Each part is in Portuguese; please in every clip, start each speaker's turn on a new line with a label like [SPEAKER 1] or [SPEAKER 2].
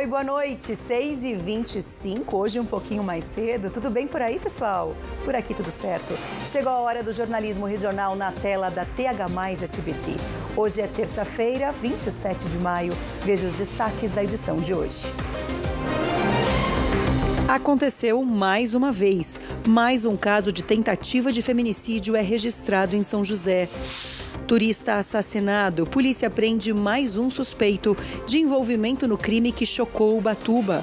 [SPEAKER 1] Oi, boa noite, 6h25, hoje um pouquinho mais cedo. Tudo bem por aí, pessoal? Por aqui tudo certo. Chegou a hora do jornalismo regional na tela da TH+ SBT. Hoje é terça-feira, 27 de maio. Veja os destaques da edição de hoje. Aconteceu mais uma vez. Mais um caso de tentativa de feminicídio é registrado em São José. Turista assassinado. Polícia prende mais um suspeito de envolvimento no crime que chocou Ubatuba.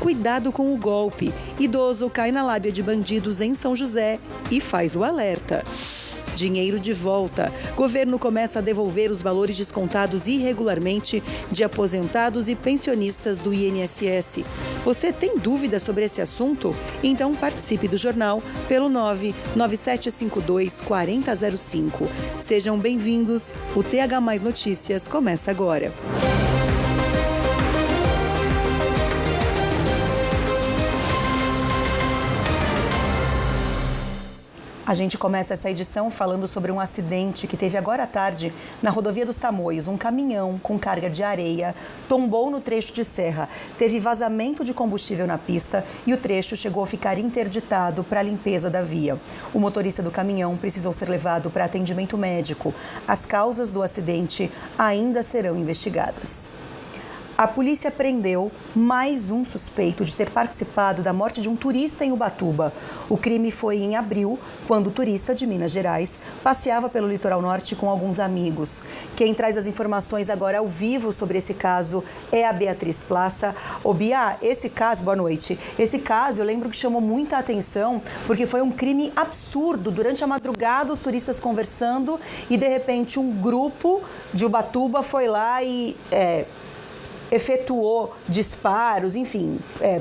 [SPEAKER 1] Cuidado com o golpe. Idoso cai na lábia de bandidos em São José e faz o alerta. Dinheiro de volta. Governo começa a devolver os valores descontados irregularmente de aposentados e pensionistas do INSS. Você tem dúvida sobre esse assunto? Então participe do jornal pelo 99752-4005. Sejam bem-vindos. O TH+ Notícias começa agora. A gente começa essa edição falando sobre um acidente que teve agora à tarde na rodovia dos Tamoios. Um caminhão com carga de areia tombou no trecho de serra. Teve vazamento de combustível na pista e o trecho chegou a ficar interditado para a limpeza da via. O motorista do caminhão precisou ser levado para atendimento médico. As causas do acidente ainda serão investigadas. A polícia prendeu mais um suspeito de ter participado da morte de um turista em Ubatuba. O crime foi em abril, quando o turista de Minas Gerais passeava pelo litoral norte com alguns amigos. Quem traz as informações agora ao vivo sobre esse caso é a Beatriz Plaça. Ô Bia, esse caso, boa noite. Esse caso eu lembro que chamou muita atenção porque foi um crime absurdo. Durante a madrugada, os turistas conversando e de repente um grupo de Ubatuba foi lá e efetuou disparos, enfim,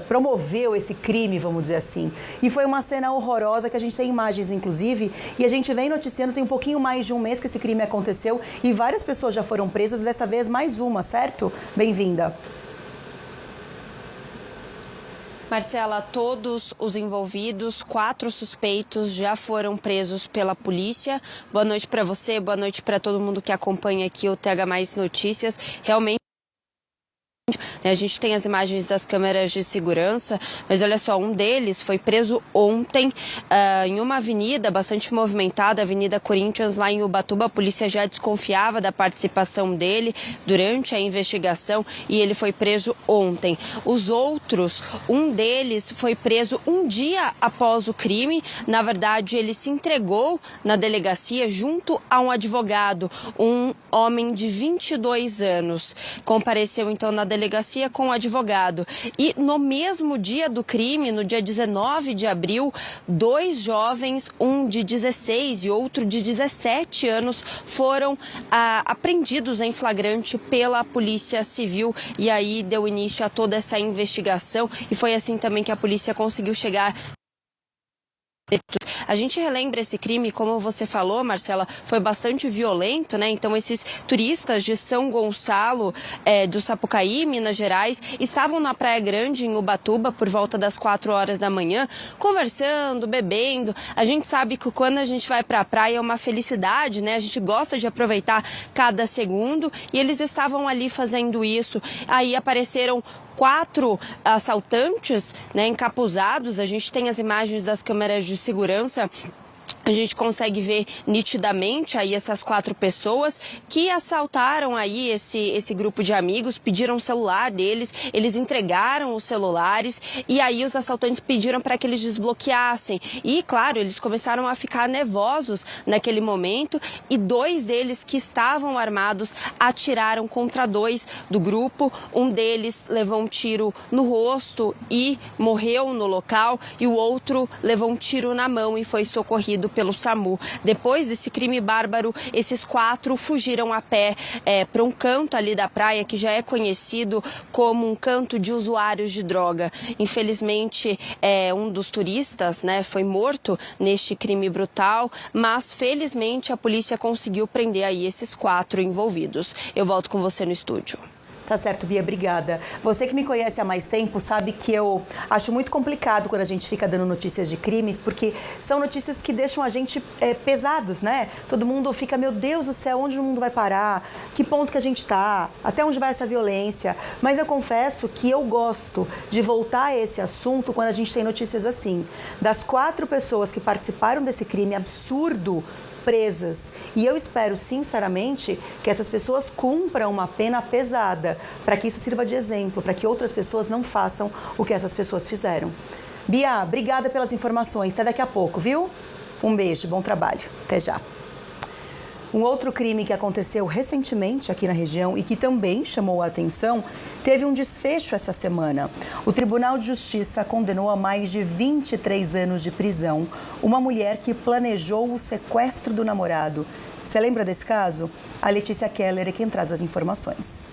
[SPEAKER 1] promoveu esse crime, vamos dizer assim. E foi uma cena horrorosa que a gente tem imagens, inclusive, e a gente vem noticiando, tem um pouquinho mais de um mês que esse crime aconteceu e várias pessoas já foram presas, dessa vez mais uma, certo? Bem-vinda.
[SPEAKER 2] Marcela, todos os envolvidos, 4 suspeitos já foram presos pela polícia. Boa noite para você, boa noite para todo mundo que acompanha aqui o TH+ Notícias. Realmente, a gente tem as imagens das câmeras de segurança, mas olha só, um deles foi preso ontem em uma avenida bastante movimentada, a Avenida Corinthians, lá em Ubatuba. A polícia já desconfiava da participação dele durante a investigação e ele foi preso ontem. Os outros, um deles foi preso um dia após o crime. Na verdade, ele se entregou na delegacia junto a um advogado, um homem de 22 anos. Compareceu então na delegacia com o advogado. E no mesmo dia do crime, no dia 19 de abril, 2 jovens, um de 16 e outro de 17 anos, foram apreendidos em flagrante pela Polícia Civil. E aí deu início a toda essa investigação e foi assim também que a polícia conseguiu chegar. A gente relembra esse crime, como você falou, Marcela, foi bastante violento, né? Então esses turistas de São Gonçalo, do Sapucaí, Minas Gerais, estavam na Praia Grande, em Ubatuba, por volta das 4 horas da manhã, conversando, bebendo. A gente sabe que quando a gente vai para a praia é uma felicidade, né? A gente gosta de aproveitar cada segundo e eles estavam ali fazendo isso. Aí apareceram 4 assaltantes, né, encapuzados. A gente tem as imagens das câmeras de segurança. A gente consegue ver nitidamente aí essas 4 pessoas que assaltaram aí esse grupo de amigos, pediram o celular deles, eles entregaram os celulares e aí os assaltantes pediram para que eles desbloqueassem. E, claro, eles começaram a ficar nervosos naquele momento e 2 deles que estavam armados atiraram contra 2 do grupo. Um deles levou um tiro no rosto e morreu no local e o outro levou um tiro na mão e foi socorrido pelo SAMU. Depois desse crime bárbaro, esses 4 fugiram a pé para um canto ali da praia que já é conhecido como um canto de usuários de droga. Infelizmente, um dos turistas, né, foi morto neste crime brutal, mas felizmente a polícia conseguiu prender aí esses 4 envolvidos. Eu volto com você no estúdio.
[SPEAKER 1] Tá certo, Bia, obrigada. Você que me conhece há mais tempo sabe que eu acho muito complicado quando a gente fica dando notícias de crimes, porque são notícias que deixam a gente pesados, né? Todo mundo fica, meu Deus do céu, onde o mundo vai parar? Que ponto que a gente tá? Até onde vai essa violência? Mas eu confesso que eu gosto de voltar a esse assunto quando a gente tem notícias assim. Das 4 pessoas que participaram desse crime absurdo, presas. E eu espero, sinceramente, que essas pessoas cumpram uma pena pesada, para que isso sirva de exemplo, para que outras pessoas não façam o que essas pessoas fizeram. Bia, obrigada pelas informações. Até daqui a pouco, viu? Um beijo, bom trabalho. Até já. Um outro crime que aconteceu recentemente aqui na região e que também chamou a atenção, teve um desfecho essa semana. O Tribunal de Justiça condenou a mais de 23 anos de prisão uma mulher que planejou o sequestro do namorado. Você lembra desse caso? A Letícia Keller é quem traz as informações.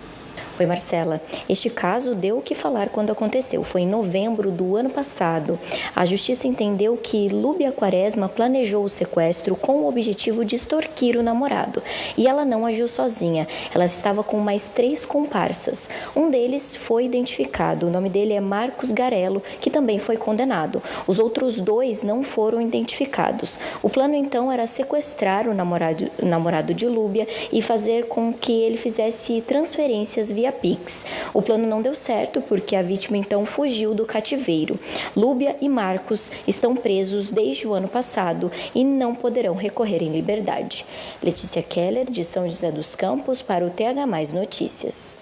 [SPEAKER 3] Oi, Marcela. Este caso deu o que falar quando aconteceu. Foi em novembro do ano passado. A Justiça entendeu que Lúbia Quaresma planejou o sequestro com o objetivo de extorquir o namorado. E ela não agiu sozinha. Ela estava com mais 3 comparsas. Um deles foi identificado. O nome dele é Marcos Garello, que também foi condenado. Os outros 2 não foram identificados. O plano, então, era sequestrar o namorado de Lúbia e fazer com que ele fizesse transferências via Pix. O plano não deu certo porque a vítima então fugiu do cativeiro. Lúbia e Marcos estão presos desde o ano passado e não poderão recorrer em liberdade. Letícia Keller, de São José dos Campos, para o TH+ Notícias.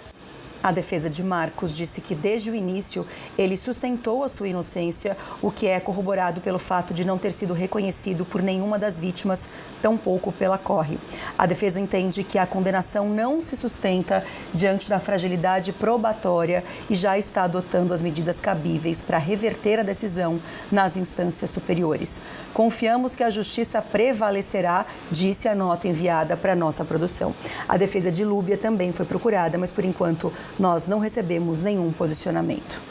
[SPEAKER 1] A defesa de Marcos disse que desde o início ele sustentou a sua inocência, o que é corroborado pelo fato de não ter sido reconhecido por nenhuma das vítimas, tampouco pela Corre. A defesa entende que a condenação não se sustenta diante da fragilidade probatória e já está adotando as medidas cabíveis para reverter a decisão nas instâncias superiores. Confiamos que a justiça prevalecerá, disse a nota enviada para nossa produção. A defesa de Lúbia também foi procurada, mas por enquanto nós não recebemos nenhum posicionamento.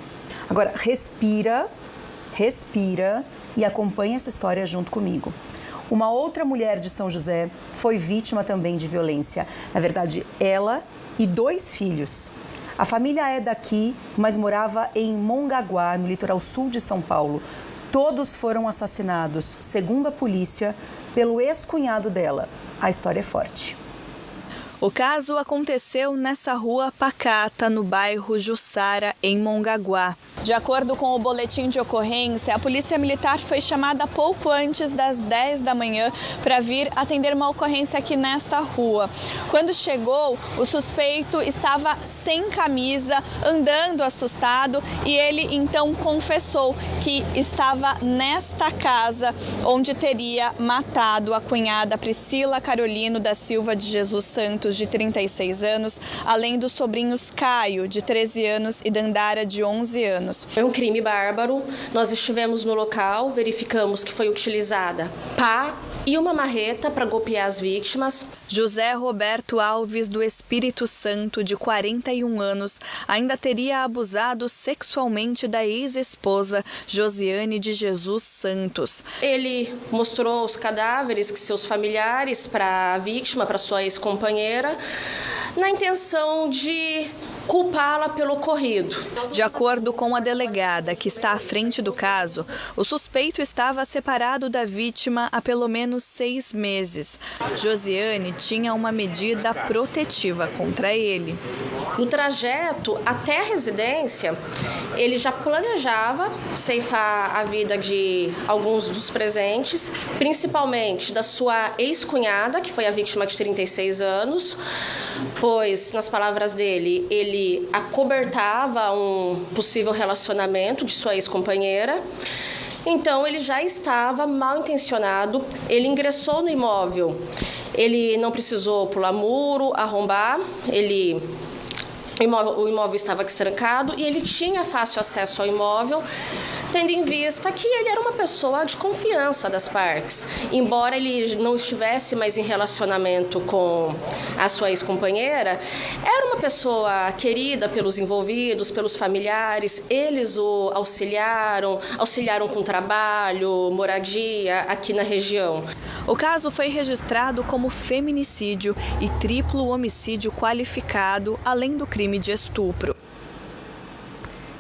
[SPEAKER 1] Agora, respira e acompanhe essa história junto comigo. Uma outra mulher de São José foi vítima também de violência. Na verdade, ela e 2 filhos. A família é daqui, mas morava em Mongaguá, no litoral sul de São Paulo. Todos foram assassinados, segundo a polícia, pelo ex-cunhado dela. A história é forte.
[SPEAKER 4] O caso aconteceu nessa rua pacata, no bairro Jussara, em Mongaguá. De acordo com o boletim de ocorrência, a Polícia Militar foi chamada pouco antes das 10 da manhã para vir atender uma ocorrência aqui nesta rua. Quando chegou, o suspeito estava sem camisa, andando assustado, e ele então confessou que estava nesta casa onde teria matado a cunhada Priscila Carolino da Silva de Jesus Santos, de 36 anos, além dos sobrinhos Caio, de 13 anos, e Dandara, de 11 anos.
[SPEAKER 5] Foi um crime bárbaro. Nós estivemos no local, verificamos que foi utilizada pá e uma marreta para golpear as vítimas.
[SPEAKER 4] José Roberto Alves do Espírito Santo, de 41 anos, ainda teria abusado sexualmente da ex-esposa Josiane de Jesus Santos.
[SPEAKER 5] Ele mostrou os cadáveres que seus familiares para a vítima, para sua ex-companheira, na intenção de culpá-la pelo ocorrido.
[SPEAKER 4] De acordo com a delegada que está à frente do caso, o suspeito estava separado da vítima há pelo menos 6 meses. Josiane tinha uma medida protetiva contra ele.
[SPEAKER 5] No trajeto até a residência, ele já planejava ceifar a vida de alguns dos presentes, principalmente da sua ex-cunhada, que foi a vítima de 36 anos, pois, nas palavras dele, ele acobertava um possível relacionamento de sua ex-companheira. Então, ele já estava mal intencionado, ele ingressou no imóvel, ele não precisou pular muro, arrombar, o imóvel estava trancado e ele tinha fácil acesso ao imóvel, tendo em vista que ele era uma pessoa de confiança das partes. Embora ele não estivesse mais em relacionamento com a sua ex-companheira, era uma pessoa querida pelos envolvidos, pelos familiares. Eles o auxiliaram com trabalho, moradia aqui na região.
[SPEAKER 4] O caso foi registrado como feminicídio e triplo homicídio qualificado, além do crime crime de estupro.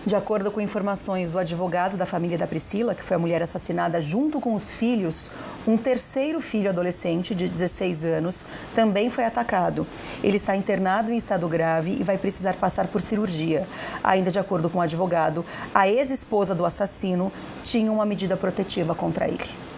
[SPEAKER 1] De acordo com informações do advogado da família da Priscila, que foi a mulher assassinada junto com os filhos, um terceiro filho adolescente de 16 anos também foi atacado. Ele está internado em estado grave e vai precisar passar por cirurgia. Ainda de acordo com o advogado, a ex-esposa do assassino tinha uma medida protetiva contra ele.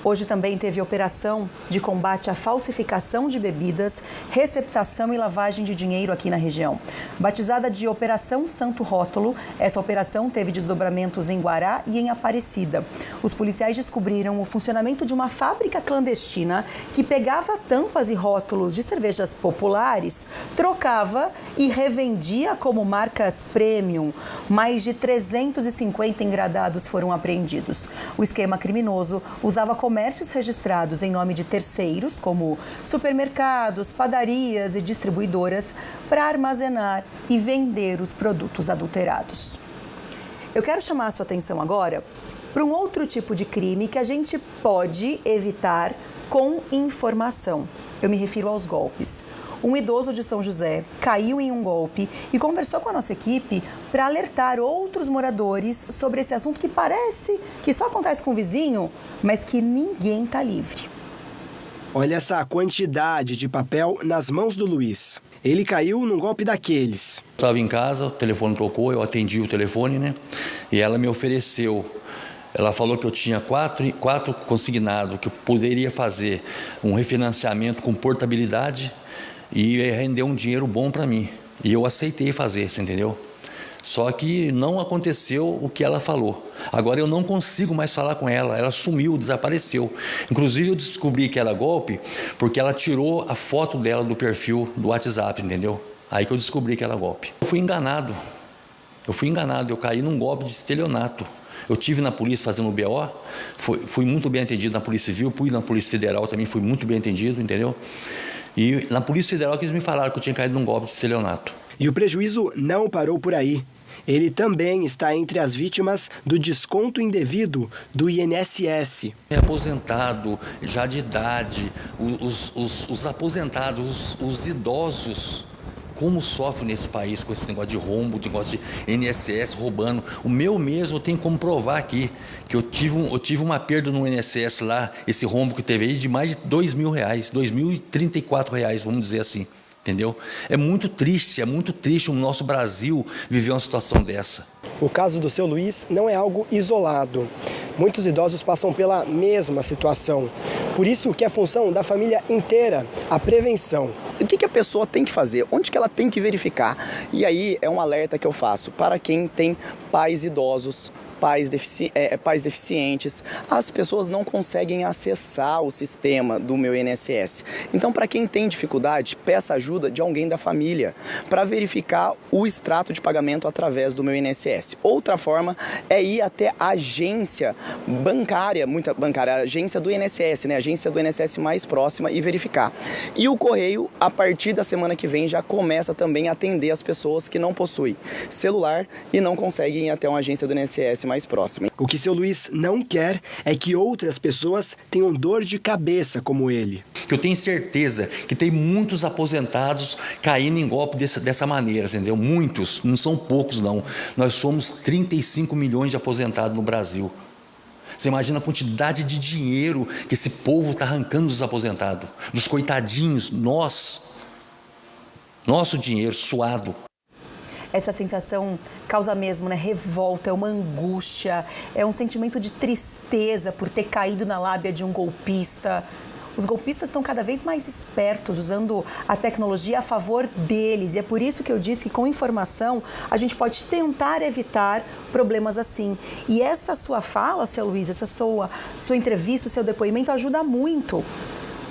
[SPEAKER 1] Hoje também teve operação de combate à falsificação de bebidas, receptação e lavagem de dinheiro aqui na região. Batizada de Operação Santo Rótulo, essa operação teve desdobramentos em Guará e em Aparecida. Os policiais descobriram o funcionamento de uma fábrica clandestina que pegava tampas e rótulos de cervejas populares, trocava e revendia como marcas premium. Mais de 350 engradados foram apreendidos. O esquema criminoso usava comércios registrados em nome de terceiros, como supermercados, padarias e distribuidoras, para armazenar e vender os produtos adulterados. Eu quero chamar a sua atenção agora para um outro tipo de crime que a gente pode evitar com informação. Eu me refiro aos golpes. Um idoso de São José caiu em um golpe e conversou com a nossa equipe para alertar outros moradores sobre esse assunto que parece que só acontece com o vizinho, mas que ninguém está livre.
[SPEAKER 6] Olha essa quantidade de papel nas mãos do Luiz. Ele caiu num golpe daqueles.
[SPEAKER 7] Estava em casa, o telefone tocou, eu atendi o telefone, né? E ela me ofereceu. Ela falou que eu tinha quatro consignados, que eu poderia fazer um refinanciamento com portabilidade e render um dinheiro bom para mim. E eu aceitei fazer, você entendeu? Só que não aconteceu o que ela falou. Agora eu não consigo mais falar com ela. Ela sumiu, desapareceu. Inclusive eu descobri que era golpe porque ela tirou a foto dela do perfil do WhatsApp, entendeu? Aí que eu descobri que era golpe. Eu fui enganado. Eu caí num golpe de estelionato. Eu tive na polícia fazendo o BO, fui muito bem atendido na Polícia Civil, fui na Polícia Federal também, fui muito bem atendido, entendeu? E na Polícia Federal que eles me falaram que eu tinha caído num golpe de estelionato.
[SPEAKER 6] E o prejuízo não parou por aí. Ele também está entre as vítimas do desconto indevido do INSS.
[SPEAKER 7] É aposentado, já de idade, os aposentados, os idosos, como sofrem nesse país com esse negócio de rombo, negócio de INSS roubando. O meu mesmo eu tenho como provar aqui, que eu tive uma perda no INSS lá, esse rombo que teve aí de mais de R$2.000, R$2.034, vamos dizer assim. Entendeu? É muito triste o nosso Brasil viver uma situação dessa.
[SPEAKER 6] O caso do seu Luiz não é algo isolado. Muitos idosos passam pela mesma situação. Por isso que é função da família inteira a prevenção.
[SPEAKER 8] O que a pessoa tem que fazer? Onde que ela tem que verificar? E aí é um alerta que eu faço para quem tem pais idosos, pais deficientes. As pessoas não conseguem acessar o sistema do meu INSS. Então, para quem tem dificuldade, peça ajuda de alguém da família para verificar o extrato de pagamento através do meu INSS. Outra forma é ir até a agência bancária, a agência do INSS, né? A agência do INSS mais próxima e verificar. E o Correio, a partir da semana que vem, já começa também a atender as pessoas que não possuem celular e não conseguem ir até uma agência do INSS mais próxima.
[SPEAKER 6] O que seu Luiz não quer é que outras pessoas tenham dor de cabeça como ele.
[SPEAKER 7] Eu tenho certeza que tem muitos aposentados caindo em golpe dessa maneira, entendeu? Muitos, não são poucos não. Nós somos 35 milhões de aposentados no Brasil. Você imagina a quantidade de dinheiro que esse povo está arrancando dos aposentados, dos coitadinhos, nosso dinheiro suado.
[SPEAKER 1] Essa sensação causa mesmo, né? Revolta, é uma angústia, é um sentimento de tristeza por ter caído na lábia de um golpista. Os golpistas estão cada vez mais espertos, usando a tecnologia a favor deles. E é por isso que eu disse que com informação a gente pode tentar evitar problemas assim. E essa sua fala, seu Luiz, essa sua entrevista, o seu depoimento ajuda muito.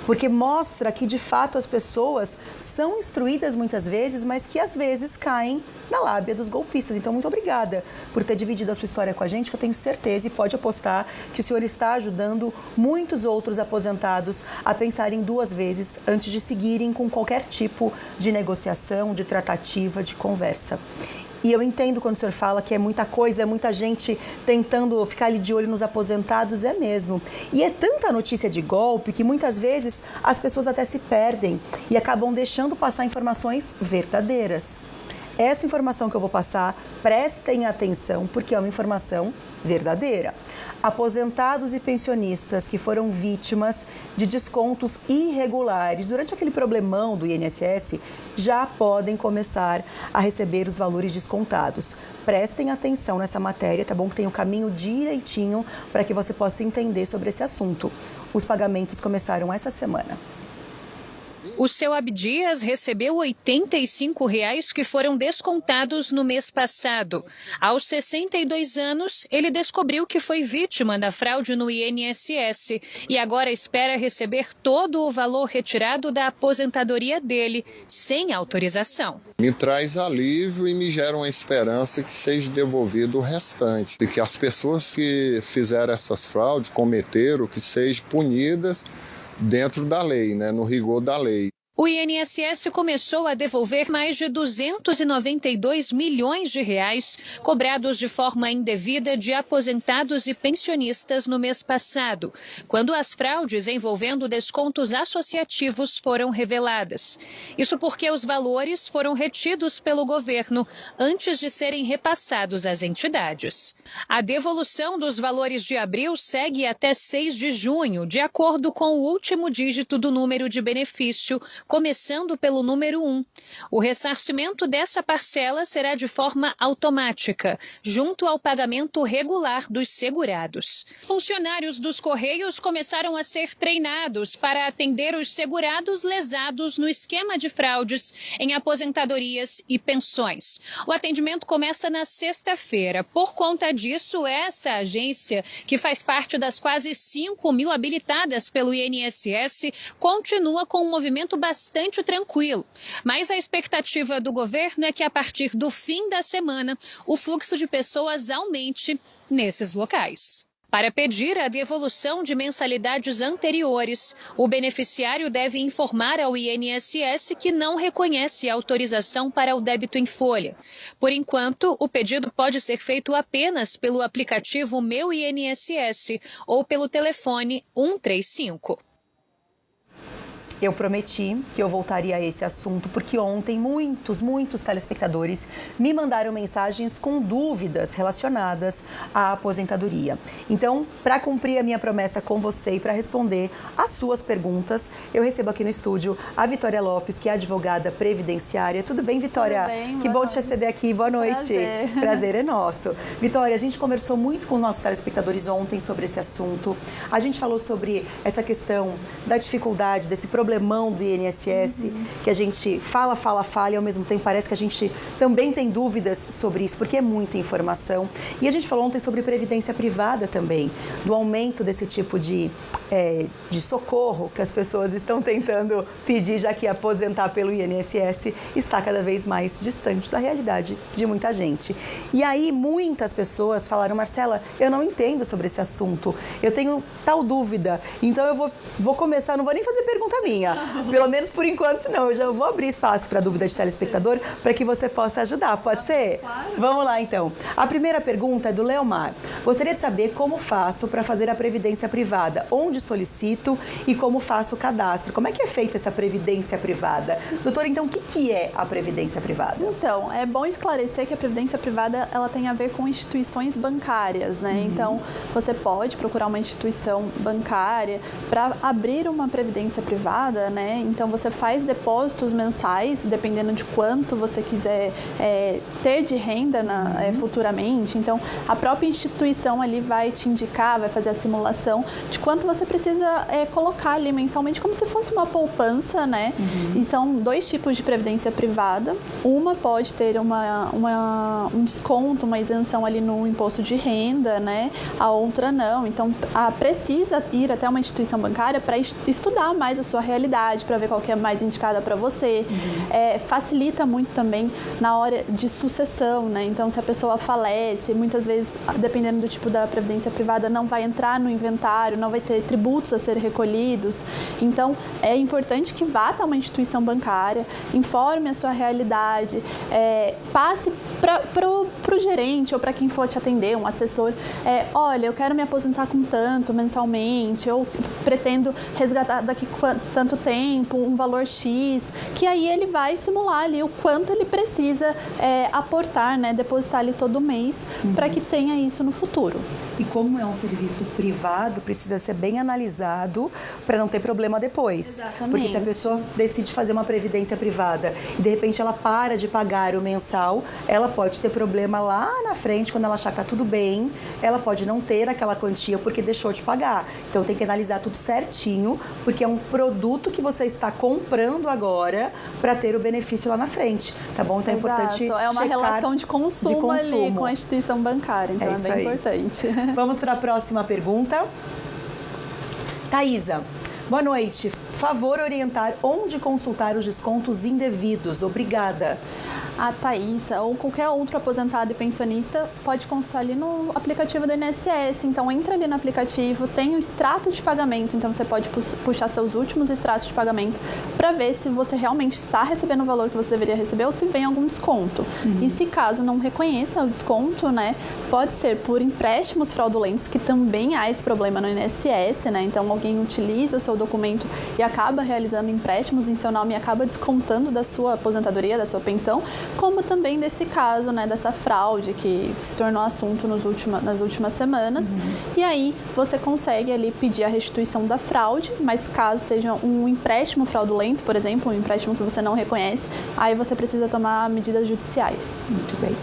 [SPEAKER 1] Porque mostra que, de fato, as pessoas são instruídas muitas vezes, mas que às vezes caem na lábia dos golpistas. Então, muito obrigada por ter dividido a sua história com a gente, que eu tenho certeza e pode apostar que o senhor está ajudando muitos outros aposentados a pensarem duas vezes antes de seguirem com qualquer tipo de negociação, de tratativa, de conversa. E eu entendo quando o senhor fala que é muita coisa, é muita gente tentando ficar ali de olho nos aposentados, é mesmo. E é tanta notícia de golpe que muitas vezes as pessoas até se perdem e acabam deixando passar informações verdadeiras. Essa informação que eu vou passar, prestem atenção, porque é uma informação verdadeira. Aposentados e pensionistas que foram vítimas de descontos irregulares durante aquele problemão do INSS já podem começar a receber os valores descontados. Prestem atenção nessa matéria, tá bom? Que tem o caminho direitinho para que você possa entender sobre esse assunto. Os pagamentos começaram essa semana.
[SPEAKER 9] O seu Abdias recebeu R$ 85,00 que foram descontados no mês passado. Aos 62 anos, ele descobriu que foi vítima da fraude no INSS e agora espera receber todo o valor retirado da aposentadoria dele, sem autorização.
[SPEAKER 10] Me traz alívio e me gera uma esperança que seja devolvido o restante. E que as pessoas que fizeram essas fraudes, cometeram, que sejam punidas dentro da lei, né, no rigor da lei.
[SPEAKER 9] O INSS começou a devolver mais de 292 milhões de reais cobrados de forma indevida de aposentados e pensionistas no mês passado, quando as fraudes envolvendo descontos associativos foram reveladas. Isso porque os valores foram retidos pelo governo antes de serem repassados às entidades. A devolução dos valores de abril segue até 6 de junho, de acordo com o último dígito do número de benefício, começando pelo número 1. O ressarcimento dessa parcela será de forma automática, junto ao pagamento regular dos segurados. Funcionários dos Correios começaram a ser treinados para atender os segurados lesados no esquema de fraudes em aposentadorias e pensões. O atendimento começa na sexta-feira. Por conta disso, essa agência, que faz parte das quase 5.000 habilitadas pelo INSS, continua com um movimento bastante tranquilo. Mas a expectativa do governo é que a partir do fim da semana o fluxo de pessoas aumente nesses locais. Para pedir a devolução de mensalidades anteriores, o beneficiário deve informar ao INSS que não reconhece a autorização para o débito em folha. Por enquanto, o pedido pode ser feito apenas pelo aplicativo Meu INSS ou pelo telefone 135.
[SPEAKER 1] Eu prometi que eu voltaria a esse assunto, porque ontem muitos telespectadores me mandaram mensagens com dúvidas relacionadas à aposentadoria. Então, para cumprir a minha promessa com você e para responder às suas perguntas, eu recebo aqui no estúdio a Vitória Lopes, que é advogada previdenciária. Tudo bem, Vitória?
[SPEAKER 11] Tudo bem,
[SPEAKER 1] que bom te receber aqui. Boa noite. Prazer é nosso. Vitória, a gente conversou muito com os nossos telespectadores ontem sobre esse assunto. A gente falou sobre essa questão da dificuldade, desse problemão do INSS, que a gente fala e ao mesmo tempo parece que a gente também tem dúvidas sobre isso, porque é muita informação. E a gente falou ontem sobre previdência privada também, do aumento desse tipo de socorro que as pessoas estão tentando pedir, já que aposentar pelo INSS está cada vez mais distante da realidade de muita gente. E aí muitas pessoas falaram: Marcela, eu não entendo sobre esse assunto, eu tenho tal dúvida, então eu vou começar, não vou nem fazer pergunta minha, pelo menos por enquanto não, eu já vou abrir espaço para dúvida de telespectador para que você possa ajudar, pode ser?
[SPEAKER 11] Claro.
[SPEAKER 1] Vamos lá então. A primeira pergunta é do Leomar. Gostaria de saber como faço para fazer a previdência privada, onde solicito e como faço o cadastro. Como é que é feita essa previdência privada? Doutora, então o que é a previdência privada?
[SPEAKER 11] Então, é bom esclarecer que a previdência privada ela tem a ver com instituições bancárias, né? Então, você pode procurar uma instituição bancária para abrir uma previdência privada, né? Então, você faz depósitos mensais, dependendo de quanto você quiser ter de renda futuramente. Então, a própria instituição ali vai te indicar, vai fazer a simulação de quanto você precisa colocar ali mensalmente, como se fosse uma poupança, né? E são dois tipos de previdência privada. Uma pode ter um desconto, uma isenção ali no imposto de renda, né? A outra não. Então, precisa ir até uma instituição bancária para estudar mais a sua realidade, para ver qual que é mais indicada para você. Facilita muito também na hora de sucessão, né? Então, se a pessoa falece, muitas vezes, dependendo do tipo da previdência privada, não vai entrar no inventário, não vai ter tributos a ser recolhidos. Então, é importante que vá até uma instituição bancária, informe a sua realidade, passe Para o gerente ou para quem for te atender, um assessor, olha, eu quero me aposentar com tanto mensalmente, eu pretendo resgatar daqui tanto tempo, um valor X, que aí ele vai simular ali o quanto ele precisa aportar, né, depositar ali todo mês, para que tenha isso no futuro.
[SPEAKER 1] E como é um serviço privado, precisa ser bem analisado para não ter problema depois.
[SPEAKER 11] Exatamente.
[SPEAKER 1] Porque se a pessoa decide fazer uma previdência privada e de repente ela para de pagar o mensal, ela pode ter problema lá na frente, quando ela achar que está tudo bem, ela pode não ter aquela quantia porque deixou de pagar. Então tem que analisar tudo certinho, porque é um produto que você está comprando agora para ter o benefício lá na frente, tá bom? Então é importante
[SPEAKER 11] é uma relação de consumo ali com a instituição bancária, então é bem importante.
[SPEAKER 1] Vamos para a próxima pergunta. Thaisa, boa noite. Favor orientar onde consultar os descontos indevidos. Obrigada.
[SPEAKER 11] A Thaisa ou qualquer outro aposentado e pensionista pode consultar ali no aplicativo do INSS. Então, entra ali no aplicativo, tem o extrato de pagamento. Então, você pode puxar seus últimos extratos de pagamento para ver se você realmente está recebendo o valor que você deveria receber ou se vem algum desconto. E se caso não reconheça o desconto, né, pode ser por empréstimos fraudulentos, que também há esse problema no INSS, né? Então, alguém utiliza o seu documento e acaba realizando empréstimos em seu nome e acaba descontando da sua aposentadoria, da sua pensão, como também desse caso, né, dessa fraude que se tornou assunto nas últimas semanas. E aí você consegue ali pedir a restituição da fraude, mas caso seja um empréstimo fraudulento, por exemplo, um empréstimo que você não reconhece, aí você precisa tomar medidas judiciais.
[SPEAKER 1] Muito bem.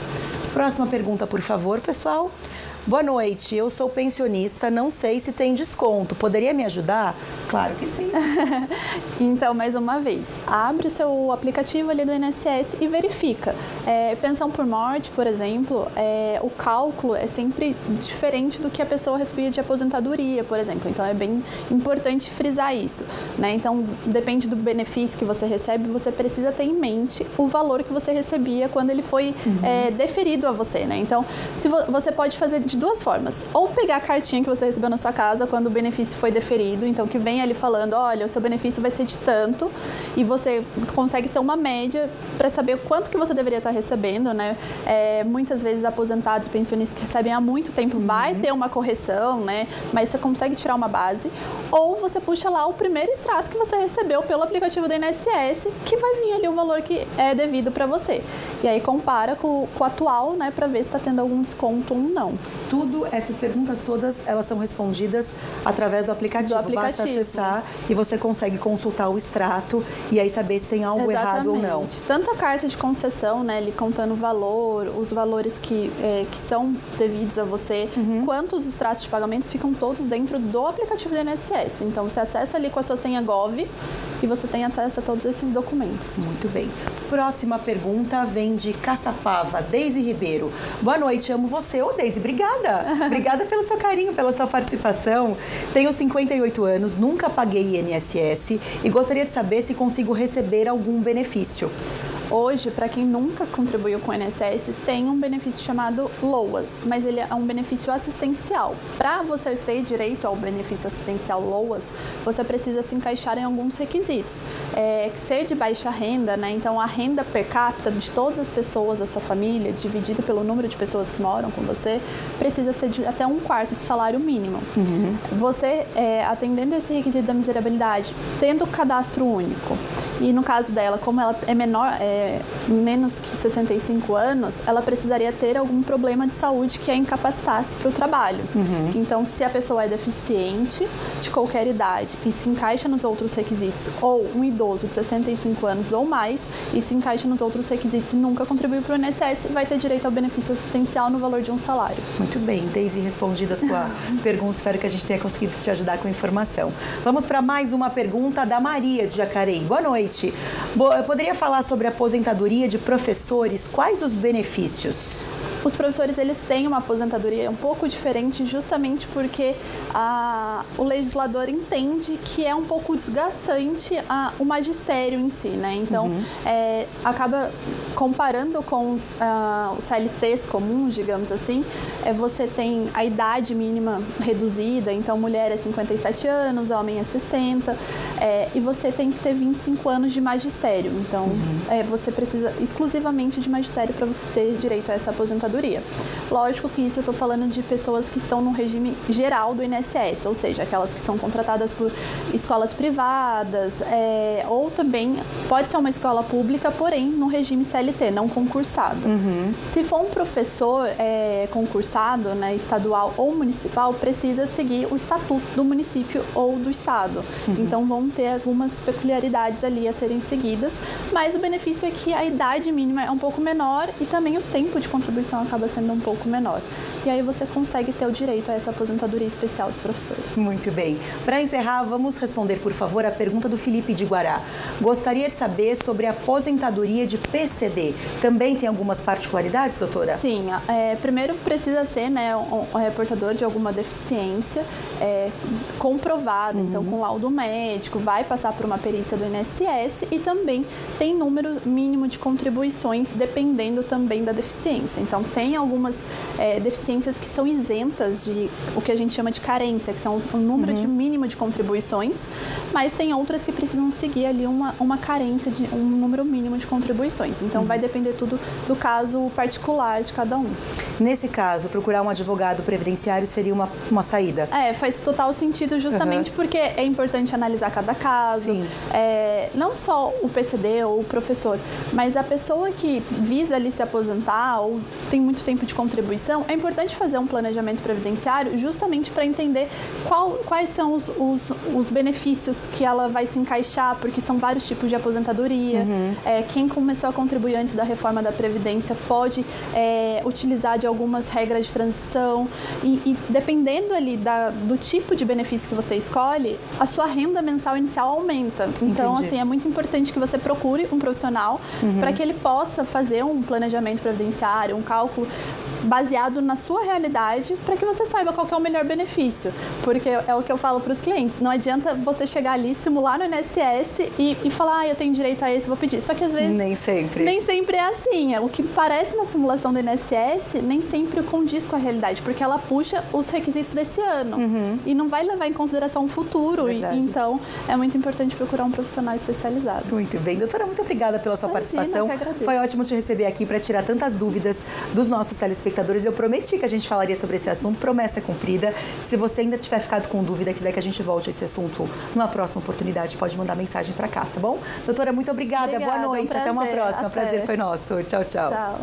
[SPEAKER 1] Próxima pergunta, por favor, pessoal. Boa noite, eu sou pensionista, não sei se tem desconto. Poderia me ajudar? Claro que sim.
[SPEAKER 11] Então, mais uma vez, abre o seu aplicativo ali do INSS e verifica. Pensão por morte, por exemplo, o cálculo é sempre diferente do que a pessoa recebia de aposentadoria, por exemplo. Então, é bem importante frisar isso, né? Então, depende do benefício que você recebe, você precisa ter em mente o valor que você recebia quando ele foi deferido a você, né? Então, você pode fazer de duas formas. Ou pegar a cartinha que você recebeu na sua casa quando o benefício foi deferido, então que vem ali falando, olha, o seu benefício vai ser de tanto, e você consegue ter uma média para saber quanto que você deveria estar recebendo, né? Muitas vezes aposentados, pensionistas que recebem há muito tempo, vai ter uma correção, né? Mas você consegue tirar uma base. Ou você puxa lá o primeiro extrato que você recebeu pelo aplicativo do INSS, que vai vir ali o valor que é devido para você. E aí compara com o atual, né, para ver se está tendo algum desconto ou não.
[SPEAKER 1] Essas perguntas todas, elas são respondidas através do aplicativo. Basta acessar e você consegue consultar o extrato e aí saber se tem algo errado ou não.
[SPEAKER 11] Tanto a carta de concessão, né, ele contando o valor, os valores que são devidos a você, quanto os extratos de pagamentos ficam todos dentro do aplicativo do INSS. Então, você acessa ali com a sua senha Gov e você tem acesso a todos esses documentos.
[SPEAKER 1] Muito bem. Próxima pergunta vem de Caçapava, Deise Ribeiro. Boa noite, amo você. Ô, Deise, obrigada. Obrigada pelo seu carinho, pela sua participação. Tenho 58 anos, nunca paguei INSS e gostaria de saber se consigo receber algum benefício.
[SPEAKER 11] Hoje, para quem nunca contribuiu com o INSS, tem um benefício chamado LOAS, mas ele é um benefício assistencial. Para você ter direito ao benefício assistencial LOAS, você precisa se encaixar em alguns requisitos. Ser de baixa renda, né? Então a renda per capita de todas as pessoas da sua família, dividida pelo número de pessoas que moram com você, precisa ser de até 1/4 de salário mínimo. Você, atendendo esse requisito da miserabilidade, tendo cadastro único, e no caso dela, como ela é menor, menos que 65 anos, ela precisaria ter algum problema de saúde que a incapacitasse para o trabalho. Então, se a pessoa é deficiente de qualquer idade e se encaixa nos outros requisitos, ou um idoso de 65 anos ou mais e se encaixa nos outros requisitos e nunca contribuiu para o INSS, vai ter direito ao benefício assistencial no valor de um salário.
[SPEAKER 1] Muito bem, Deise, respondida a sua pergunta, espero que a gente tenha conseguido te ajudar com a informação. Vamos para mais uma pergunta da Maria de Jacareí. Boa noite. Eu poderia falar sobre a aposentadoria de professores? Quais os benefícios?
[SPEAKER 11] Os professores, eles têm uma aposentadoria um pouco diferente justamente porque o legislador entende que é um pouco desgastante o magistério em si, né? Então, acaba comparando com os CLTs comuns, digamos assim, você tem a idade mínima reduzida, então mulher é 57 anos, homem é 60, e você tem que ter 25 anos de magistério. Então, você precisa exclusivamente de magistério para você ter direito a essa aposentadoria. Lógico que isso eu estou falando de pessoas que estão no regime geral do INSS, ou seja, aquelas que são contratadas por escolas privadas, ou também pode ser uma escola pública, porém no regime CLT, não concursado. Se for um professor concursado, né, estadual ou municipal, precisa seguir o estatuto do município ou do estado. Então vão ter algumas peculiaridades ali a serem seguidas, mas o benefício é que a idade mínima é um pouco menor e também o tempo de contribuição acaba sendo um pouco menor. E aí você consegue ter o direito a essa aposentadoria especial dos professores.
[SPEAKER 1] Muito bem. Para encerrar, vamos responder, por favor, a pergunta do Felipe de Guará. Gostaria de saber sobre a aposentadoria de PCD. Também tem algumas particularidades, doutora?
[SPEAKER 11] Sim. Primeiro precisa ser, né, um portador de alguma deficiência comprovada, então com laudo médico, vai passar por uma perícia do INSS e também tem número mínimo de contribuições, dependendo também da deficiência. Então, tem algumas deficiências que são isentas de o que a gente chama de carência, que são o número de mínimo de contribuições, mas tem outras que precisam seguir ali uma carência de um número mínimo de contribuições. Então, vai depender tudo do caso particular de cada um.
[SPEAKER 1] Nesse caso, procurar um advogado previdenciário seria uma saída?
[SPEAKER 11] Faz total sentido justamente porque é importante analisar cada caso. Não só o PCD ou o professor, mas a pessoa que visa ali se aposentar ou tem muito tempo de contribuição, é importante fazer um planejamento previdenciário justamente para entender quais são os benefícios que ela vai se encaixar, porque são vários tipos de aposentadoria. Quem começou a contribuir antes da reforma da Previdência pode utilizar de algumas regras de transição e dependendo ali do tipo de benefício que você escolhe, a sua renda mensal inicial aumenta. Então, assim, é muito importante que você procure um profissional para que ele possa fazer um planejamento previdenciário, um cálculo baseado na sua realidade, para que você saiba qual que é o melhor benefício. Porque é o que eu falo para os clientes, não adianta você chegar ali, simular no INSS e falar, eu tenho direito a esse, vou pedir. Só que às vezes... Nem sempre é assim. O que parece na simulação do INSS, nem sempre condiz com a realidade, porque ela puxa os requisitos desse ano e não vai levar em consideração o futuro. Então, é muito importante procurar um profissional especializado.
[SPEAKER 1] Muito bem. Doutora, muito obrigada pela sua participação. Foi ótimo te receber aqui para tirar tantas dúvidas dos nossos telespectadores. Eu prometi que a gente falaria sobre esse assunto, promessa cumprida. Se você ainda tiver ficado com dúvida, quiser que a gente volte a esse assunto numa próxima oportunidade, pode mandar mensagem para cá, tá bom? Doutora, muito obrigada. Boa noite. Até uma próxima. O prazer foi nosso. Tchau, tchau.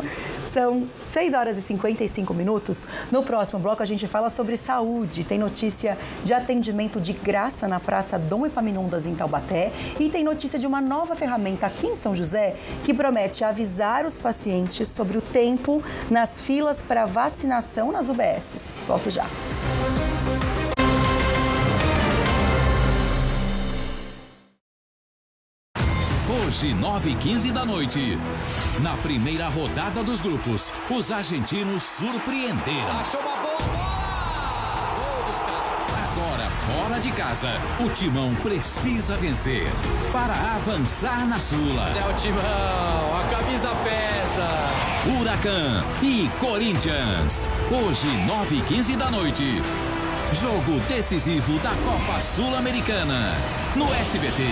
[SPEAKER 1] São 6h55. No próximo bloco, a gente fala sobre saúde. Tem notícia de atendimento de graça na Praça Dom Epaminondas, em Taubaté. E tem notícia de uma nova ferramenta aqui em São José que promete avisar os pacientes sobre o tempo nas filas para vacinação nas UBSs. Volto já.
[SPEAKER 12] Hoje, 9h15 da noite. Na primeira rodada dos grupos, os argentinos surpreenderam.
[SPEAKER 13] Achou uma boa bola! Gol dos caras.
[SPEAKER 12] Agora, fora de casa, o Timão precisa vencer para avançar na Sula.
[SPEAKER 13] É o Timão, a camisa pesa.
[SPEAKER 12] Huracan e Corinthians. Hoje, 9h15 da noite. Jogo decisivo da Copa Sul-Americana. No SBT.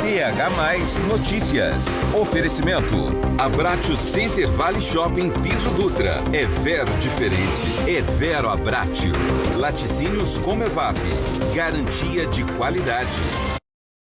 [SPEAKER 14] DH+ Notícias. Oferecimento. Abratio Center Vale Shopping Piso Dutra. É Vero diferente. É Vero Abratio. Laticínios Comevap. Garantia de qualidade.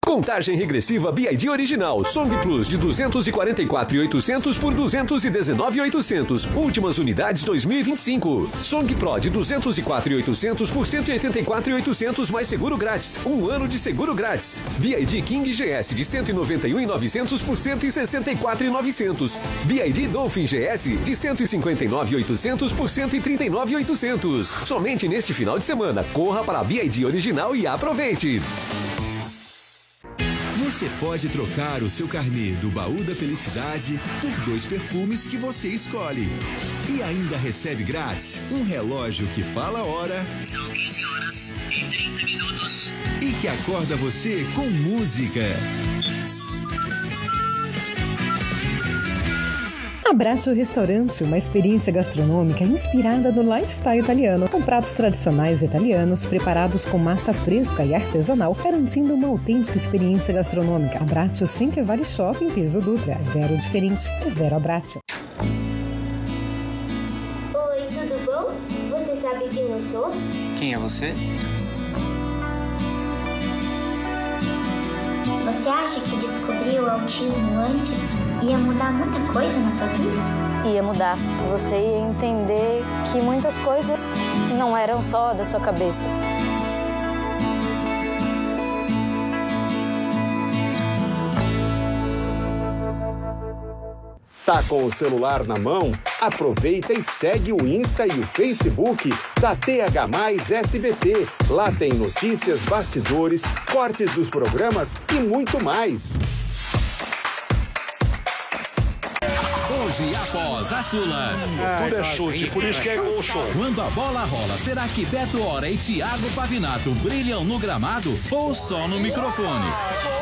[SPEAKER 15] Contagem regressiva BID original Song Plus de 244.800 por 219.800. Últimas unidades 2025. Song Pro de 204.800 por 184.800 mais seguro grátis. 1 ano de seguro grátis. BID King GS de 191.900 por 164.900. BID Dolphin GS de 159.800 por 139.800. Somente neste final de semana. Corra para a BID original e aproveite.
[SPEAKER 16] Você pode trocar o seu carnê do Baú da Felicidade por 2 perfumes que você escolhe. E ainda recebe grátis um relógio que fala a hora.
[SPEAKER 17] São 15 horas e 30 minutos.
[SPEAKER 16] E que acorda você com música.
[SPEAKER 18] Abbraccio Restaurante, uma experiência gastronômica inspirada no lifestyle italiano, com pratos tradicionais italianos preparados com massa fresca e artesanal, garantindo uma autêntica experiência gastronômica. Abbraccio Center Valley Shopping, Piso Dutra. Vero diferente, é Vero Abbraccio.
[SPEAKER 19] Oi, tudo bom? Você sabe quem eu sou?
[SPEAKER 20] Quem é você?
[SPEAKER 19] Você acha que descobrir o autismo antes ia mudar muita coisa na sua vida?
[SPEAKER 21] Ia mudar. Você ia entender que muitas coisas não eram só da sua cabeça.
[SPEAKER 22] Tá com o celular na mão? Aproveita e segue o Insta e o Facebook da TH+ SBT. Lá tem notícias, bastidores, cortes dos programas e muito mais.
[SPEAKER 12] Hoje, após a Sula.
[SPEAKER 23] Tudo é chute, por isso que é gol show.
[SPEAKER 12] Quando a bola rola, será que Beto Hora e Thiago Pavinato brilham no gramado ou só no microfone?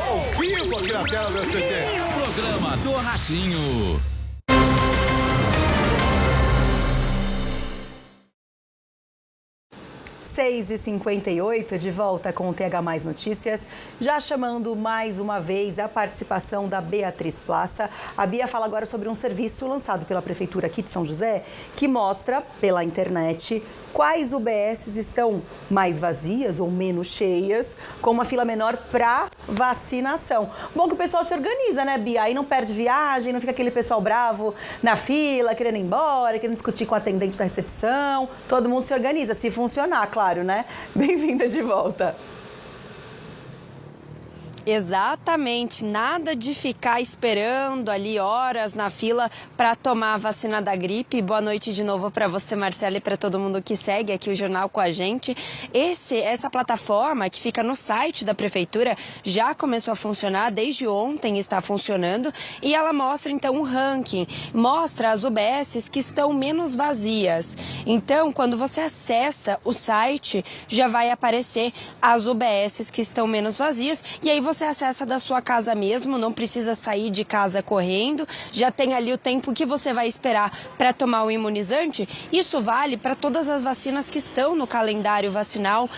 [SPEAKER 23] Ao vivo aqui na tela do SBT.
[SPEAKER 12] Programa do Ratinho.
[SPEAKER 1] 6h58, de volta com o TH+ Notícias, já chamando mais uma vez a participação da Beatriz Plaça. A Bia fala agora sobre um serviço lançado pela Prefeitura aqui de São José, que mostra pela internet quais UBSs estão mais vazias ou menos cheias, com uma fila menor para vacinação. Bom que o pessoal se organiza, né, Bia? Aí não perde viagem, não fica aquele pessoal bravo na fila, querendo ir embora, querendo discutir com o atendente da recepção. Todo mundo se organiza, se funcionar, claro, né? Bem-vinda de volta.
[SPEAKER 2] Exatamente, nada de ficar esperando ali horas na fila para tomar a vacina da gripe. Boa noite de novo para você, Marcela, e para todo mundo que segue aqui o jornal com a gente. Essa plataforma que fica no site da Prefeitura já começou a funcionar, desde ontem está funcionando, e ela mostra então um ranking, mostra as UBSs que estão menos vazias. Então, quando você acessa o site, já vai aparecer as UBSs que estão menos vazias, e aí você acessa da sua casa mesmo, não precisa sair de casa correndo, já tem ali o tempo que você vai esperar para tomar o imunizante. Isso vale para todas as vacinas que estão no calendário vacinal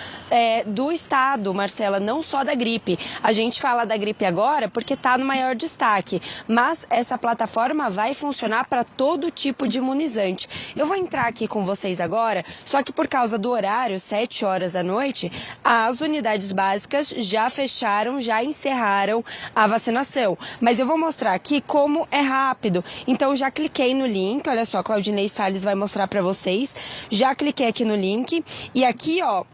[SPEAKER 2] do estado, Marcela, não só da gripe. A gente fala da gripe agora porque está no maior destaque, mas essa plataforma vai funcionar para todo tipo de imunizante. Eu vou entrar aqui com vocês agora, só que por causa do horário, 7 horas da noite, as unidades básicas já fecharam, já encerraram a vacinação. Mas eu vou mostrar aqui como é rápido. Então já cliquei no link, olha só, Claudinei Salles vai mostrar para vocês. Já cliquei aqui no link e aqui, ó,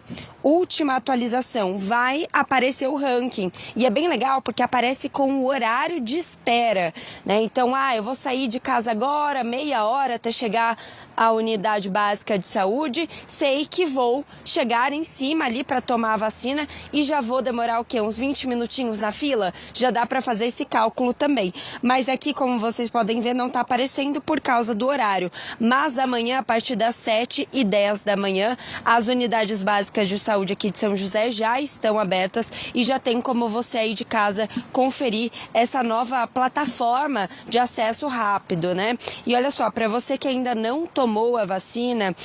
[SPEAKER 2] última atualização, vai aparecer o ranking. E é bem legal porque aparece com o horário de espera, né? Então, eu vou sair de casa agora, meia hora até chegar à unidade básica de saúde, sei que vou chegar em cima ali para tomar a vacina e já vou demorar o quê? Uns 20 minutinhos na fila? Já dá para fazer esse cálculo também. Mas aqui, como vocês podem ver, não está aparecendo por causa do horário. Mas amanhã, a partir das 7h10 da manhã, as unidades básicas de saúde aqui de São José já estão abertas e já tem como você aí de casa conferir essa nova plataforma de acesso rápido, né? E olha só, para você que ainda não tomou a vacina,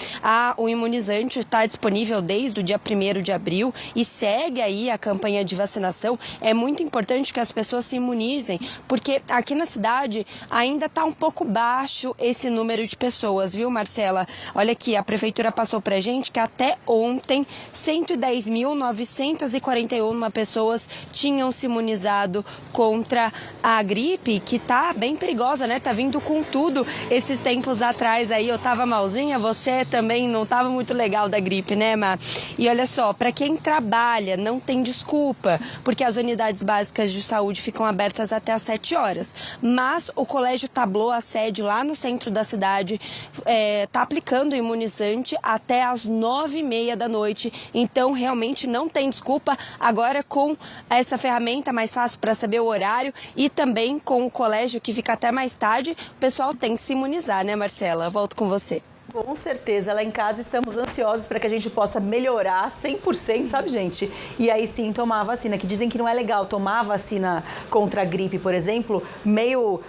[SPEAKER 2] o imunizante está disponível desde o dia 1º de abril e segue aí a campanha de vacinação. É muito importante que as pessoas se imunizem, porque aqui na cidade ainda está um pouco baixo esse número de pessoas, viu, Marcela? Olha aqui, a prefeitura passou pra gente que até ontem 110.941 pessoas tinham se imunizado contra a gripe, que tá bem perigosa, né? Tá vindo com tudo esses tempos atrás aí. Eu tava malzinha, você também não tava muito legal da gripe, né, Mar? E olha só, para quem trabalha, não tem desculpa, porque as unidades básicas de saúde ficam abertas até às 7 horas. Mas o Colégio Tablô, a sede lá no centro da cidade, tá aplicando o imunizante até às 9h30 da noite Então, realmente não tem desculpa. Agora, com essa ferramenta mais fácil para saber o horário e também com o colégio que fica até mais tarde, o pessoal tem que se imunizar, né, Marcela? Volto com você.
[SPEAKER 1] Com certeza, lá em casa estamos ansiosos para que a gente possa melhorar 100%, sabe, gente? E aí sim tomar a vacina, que dizem que não é legal tomar a vacina contra a gripe, por exemplo, meio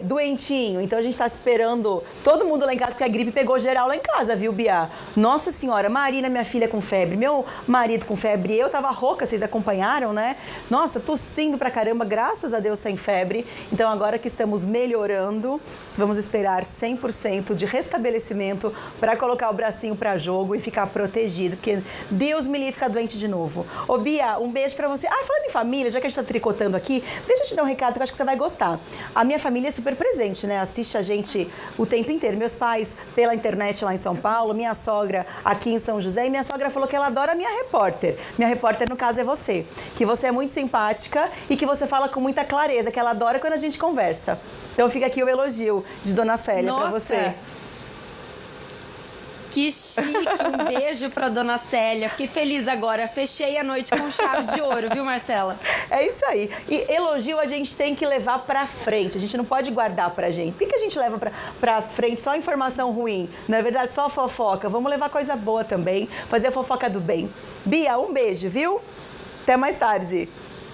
[SPEAKER 1] doentinho. Então a gente está esperando todo mundo lá em casa, porque a gripe pegou geral lá em casa, viu, Bia? Nossa Senhora, Marina, minha filha com febre, meu marido com febre, eu tava rouca, vocês acompanharam, né? Nossa, tossindo pra caramba, graças a Deus sem febre. Então agora que estamos melhorando, vamos esperar 100% de restabelecimento para colocar o bracinho para jogo e ficar protegido, porque Deus me livre ficar doente de novo. Ô Bia, um beijo para você. Falando em família, já que a gente tá tricotando aqui, deixa eu te dar um recado que eu acho que você vai gostar. A minha família é super presente, né? Assiste a gente o tempo inteiro. Meus pais pela internet lá em São Paulo, minha sogra aqui em São José, e minha sogra falou que ela adora a minha repórter. Minha repórter, no caso, é você. Que você é muito simpática e que você fala com muita clareza, que ela adora quando a gente conversa. Então fica aqui o elogio de Dona Célia para você.
[SPEAKER 2] Que chique, um beijo pra Dona Célia. Fiquei feliz agora, fechei a noite com chave de ouro, viu, Marcela?
[SPEAKER 1] É isso aí. E elogio a gente tem que levar pra frente, a gente não pode guardar pra gente. Por que a gente leva pra frente só informação ruim? Não é verdade? Só fofoca. Vamos levar coisa boa também, fazer a fofoca do bem. Bia, um beijo, viu? Até mais tarde.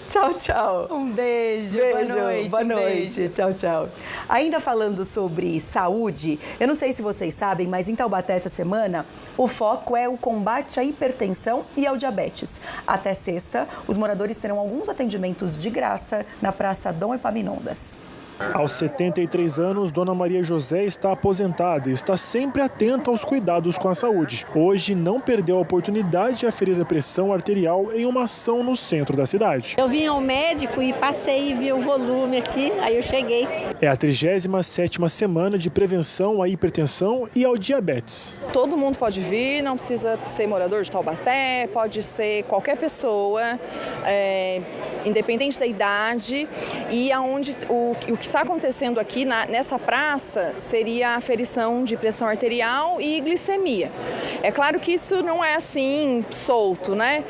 [SPEAKER 1] Tchau, tchau.
[SPEAKER 2] Um beijo,
[SPEAKER 1] boa
[SPEAKER 2] noite.
[SPEAKER 1] Boa noite. Tchau, tchau. Ainda falando sobre saúde, eu não sei se vocês sabem, mas em Taubaté essa semana, o foco é o combate à hipertensão e ao diabetes. Até sexta, os moradores terão alguns atendimentos de graça na Praça Dom Epaminondas.
[SPEAKER 3] Aos 73 anos, Dona Maria José está aposentada e está sempre atenta aos cuidados com a saúde. Hoje não perdeu a oportunidade de aferir a pressão arterial em uma ação no centro da cidade.
[SPEAKER 5] Eu vim ao médico e passei e vi o volume aqui, aí eu cheguei.
[SPEAKER 3] É a 37ª semana de prevenção à hipertensão e ao diabetes.
[SPEAKER 20] Todo mundo pode vir, não precisa ser morador de Taubaté, pode ser qualquer pessoa, independente da idade, e aonde o que está acontecendo aqui nessa praça seria a aferição de pressão arterial e glicemia. É claro que isso não é assim solto, né?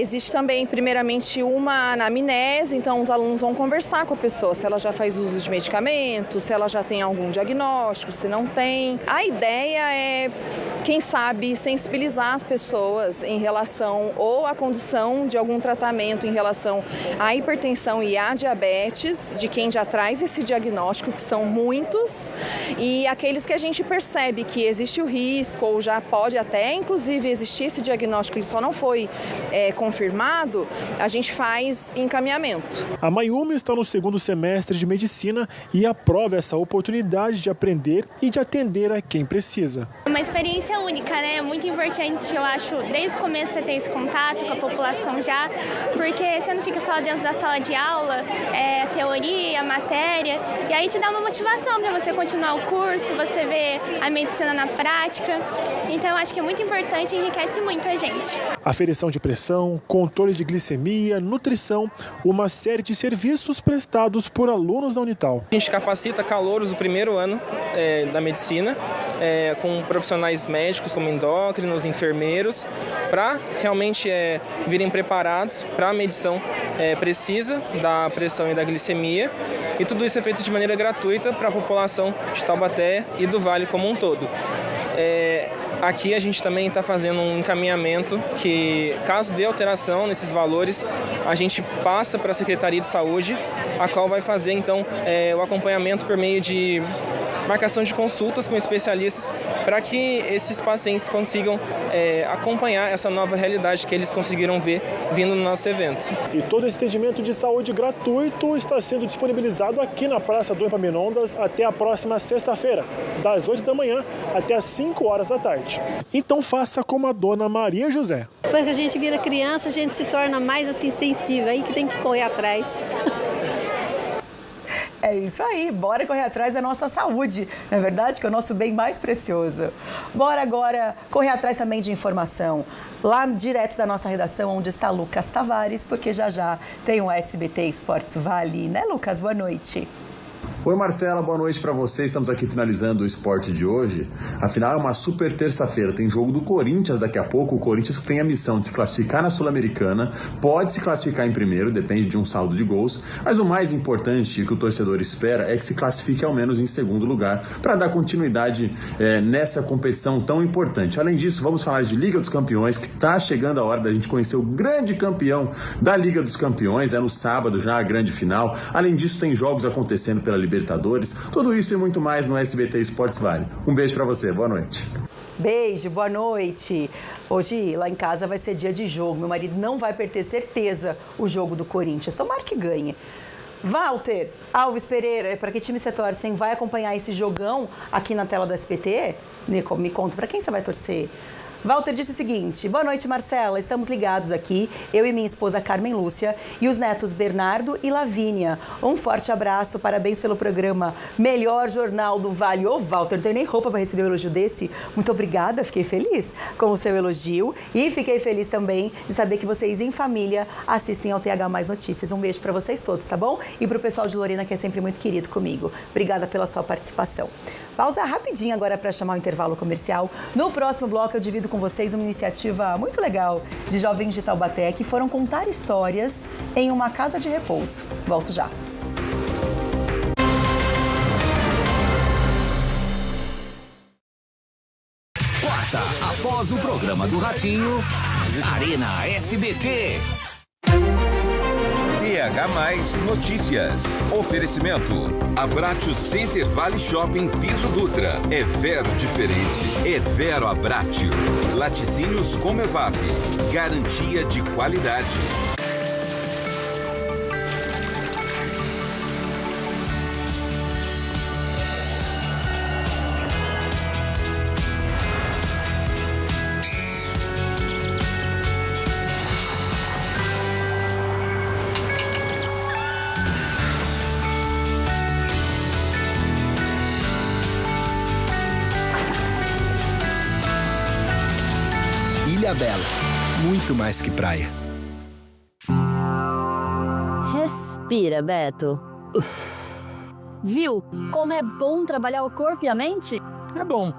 [SPEAKER 20] Existe também, primeiramente, uma anamnese, então os alunos vão conversar com a pessoa, se ela já faz uso de medicamentos, se ela já tem algum diagnóstico, se não tem. A ideia é, quem sabe, sensibilizar as pessoas em relação ou à condução de algum tratamento em relação à hipertensão e à diabetes, de quem já traz esse diagnóstico, que são muitos, e aqueles que a gente percebe que existe o risco ou já pode até, inclusive, existir esse diagnóstico e só não foi confirmado, a gente faz encaminhamento.
[SPEAKER 3] A Mayumi está no 2º semestre de medicina e aprova essa oportunidade de aprender e de atender a quem precisa.
[SPEAKER 24] Uma experiência única, né? É muito importante, eu acho, desde o começo você ter esse contato com a população já, porque você não fica só dentro da sala de aula, teoria, matéria, e aí te dá uma motivação para você continuar o curso, você ver a medicina na prática. Então eu acho que é muito importante e enriquece muito a gente.
[SPEAKER 3] Aferição de pressão, controle de glicemia, nutrição, uma série de serviços prestados por alunos da Unital.
[SPEAKER 25] A gente capacita calouros do primeiro ano da medicina, com profissionais médicos como endócrinos, enfermeiros, para realmente virem preparados para a medição precisa da pressão e da glicemia. E tudo isso é feito de maneira gratuita para a população de Taubaté e do Vale como um todo. Aqui a gente também está fazendo um encaminhamento que, caso dê alteração nesses valores, a gente passa para a Secretaria de Saúde, a qual vai fazer então o acompanhamento por meio de marcação de consultas com especialistas para que esses pacientes consigam acompanhar essa nova realidade que eles conseguiram ver vindo no nosso evento.
[SPEAKER 3] E todo esse atendimento de saúde gratuito está sendo disponibilizado aqui na Praça Dom Epaminondas até a próxima sexta-feira, das 8 da manhã até as 5 horas da tarde. Então faça como a Dona Maria José.
[SPEAKER 5] Depois que a gente vira criança, a gente se torna mais assim sensível, aí que tem que correr atrás.
[SPEAKER 1] É isso aí, bora correr atrás da nossa saúde, não é verdade? Que é o nosso bem mais precioso. Bora agora correr atrás também de informação, lá direto da nossa redação, onde está Lucas Tavares, porque já tem o SBT Esportes Vale, né, Lucas? Boa noite.
[SPEAKER 4] Oi, Marcela, boa noite pra você. Estamos aqui finalizando o esporte de hoje. Afinal, é uma super terça-feira. Tem jogo do Corinthians daqui a pouco. O Corinthians tem a missão de se classificar na Sul-Americana. Pode se classificar em primeiro, depende de um saldo de gols. Mas o mais importante que o torcedor espera é que se classifique ao menos em segundo lugar para dar continuidade nessa competição tão importante. Além disso, vamos falar de Liga dos Campeões, que está chegando a hora da gente conhecer o grande campeão da Liga dos Campeões. É no sábado já a grande final. Além disso, tem jogos acontecendo pela Libertadores. Tudo isso e muito mais no SBT Esportes Vale. Um beijo pra você, boa noite.
[SPEAKER 1] Beijo, boa noite. Hoje lá em casa vai ser dia de jogo. Meu marido não vai perder certeza o jogo do Corinthians. Tomara que ganhe. Walter Alves Pereira, para que time você torce, hein? Vai acompanhar esse jogão aqui na tela do SBT? Me conta, para quem você vai torcer? Walter disse o seguinte: boa noite, Marcela, estamos ligados aqui, eu e minha esposa Carmen Lúcia e os netos Bernardo e Lavínia. Um forte abraço, parabéns pelo programa Melhor Jornal do Vale. Ô, Walter, não tenho nem roupa para receber um elogio desse. Muito obrigada, fiquei feliz com o seu elogio e fiquei feliz também de saber que vocês em família assistem ao TH Mais Notícias. Um beijo para vocês todos, tá bom? E para o pessoal de Lorena, que é sempre muito querido comigo. Obrigada pela sua participação. Pausa rapidinho agora para chamar o intervalo comercial. No próximo bloco eu divido com vocês uma iniciativa muito legal de jovens de Taubaté que foram contar histórias em uma casa de repouso. Volto já.
[SPEAKER 12] Quarta, após o programa do Ratinho, Arena SBT.
[SPEAKER 14] TH Mais Notícias. Oferecimento. Abratio Center Vale Shopping Piso Dutra. É Vero diferente. É Vero Abratio. Laticínios Comevap. Garantia de qualidade.
[SPEAKER 6] Bela, muito mais que praia.
[SPEAKER 7] Respira, Beto. Viu como é bom trabalhar o corpo e a mente?
[SPEAKER 8] É bom,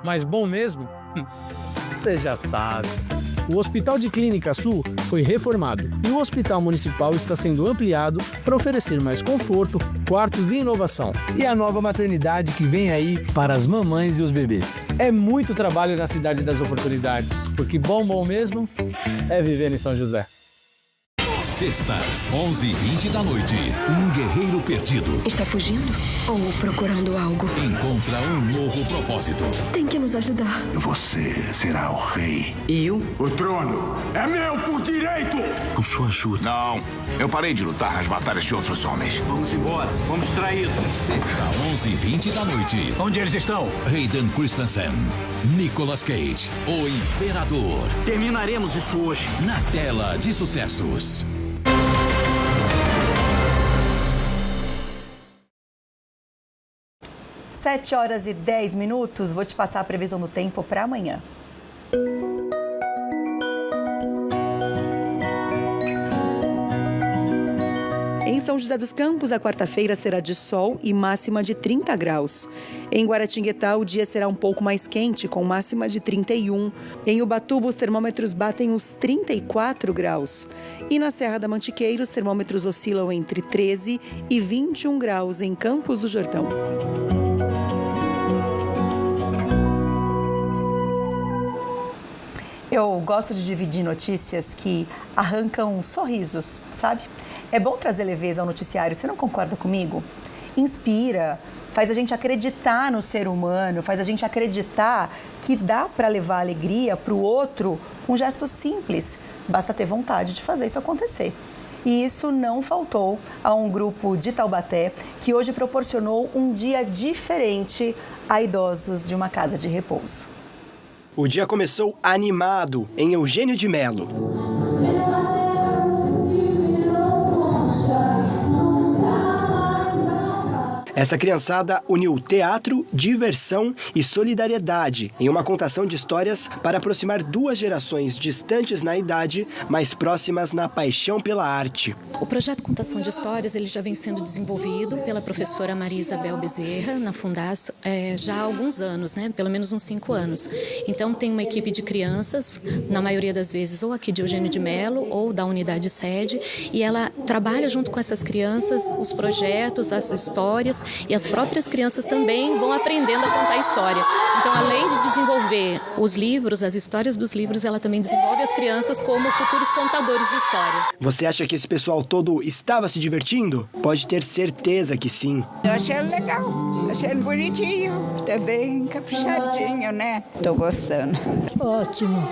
[SPEAKER 8] mas bom mesmo? Você já sabe. O Hospital de Clínica Sul foi reformado e o Hospital Municipal está sendo ampliado para oferecer mais conforto, quartos e inovação. E a nova maternidade que vem aí para as mamães e os bebês. É muito trabalho na Cidade das Oportunidades, porque bom mesmo é viver em São José.
[SPEAKER 12] Sexta, 11h20 da noite. Um guerreiro perdido.
[SPEAKER 10] Está fugindo ou procurando algo?
[SPEAKER 12] Encontra um novo propósito.
[SPEAKER 10] Tem que nos ajudar.
[SPEAKER 26] Você será o rei.
[SPEAKER 10] Eu?
[SPEAKER 26] O trono é meu por direito! Com sua ajuda. Não, eu parei de lutar nas batalhas de outros homens.
[SPEAKER 8] Vamos embora, vamos traí-los.
[SPEAKER 12] Sexta, 11h20 da noite.
[SPEAKER 8] Onde eles estão?
[SPEAKER 12] Hayden Christensen, Nicolas Cage, o Imperador.
[SPEAKER 8] Terminaremos isso hoje.
[SPEAKER 12] Na tela de sucessos.
[SPEAKER 1] 7h10. Vou te passar a previsão do tempo para amanhã. Em São José dos Campos, a quarta-feira será de sol e máxima de 30 graus. Em Guaratinguetá, o dia será um pouco mais quente, com máxima de 31. Em Ubatuba, os termômetros batem os 34 graus. E na Serra da Mantiqueira, os termômetros oscilam entre 13 e 21 graus em Campos do Jordão. Eu gosto de dividir notícias que arrancam sorrisos, sabe? É bom trazer leveza ao noticiário, você não concorda comigo? Inspira, faz a gente acreditar no ser humano, faz a gente acreditar que dá para levar alegria para o outro com gestos simples. Basta ter vontade de fazer isso acontecer. E isso não faltou a um grupo de Taubaté que hoje proporcionou um dia diferente a idosos de uma casa de repouso.
[SPEAKER 27] O dia começou animado em Eugênio de Melo. Essa criançada uniu teatro, diversão e solidariedade em uma contação de histórias para aproximar duas gerações distantes na idade, mas próximas na paixão pela arte.
[SPEAKER 9] O projeto Contação de Histórias ele já vem sendo desenvolvido pela professora Maria Isabel Bezerra na Fundas já há alguns anos, né? Pelo menos uns 5 anos. Então tem uma equipe de crianças, na maioria das vezes ou aqui de Eugênio de Melo ou da unidade sede, e ela trabalha junto com essas crianças os projetos, as histórias, e as próprias crianças também vão aprendendo a contar a história. Então, além de desenvolver os livros, as histórias dos livros, ela também desenvolve as crianças como futuros contadores de história.
[SPEAKER 27] Você acha que esse pessoal todo estava se divertindo? Pode ter certeza que sim.
[SPEAKER 11] Eu achei legal, achei bonitinho, tá bem caprichadinho, né? Tô gostando.
[SPEAKER 13] Ótimo.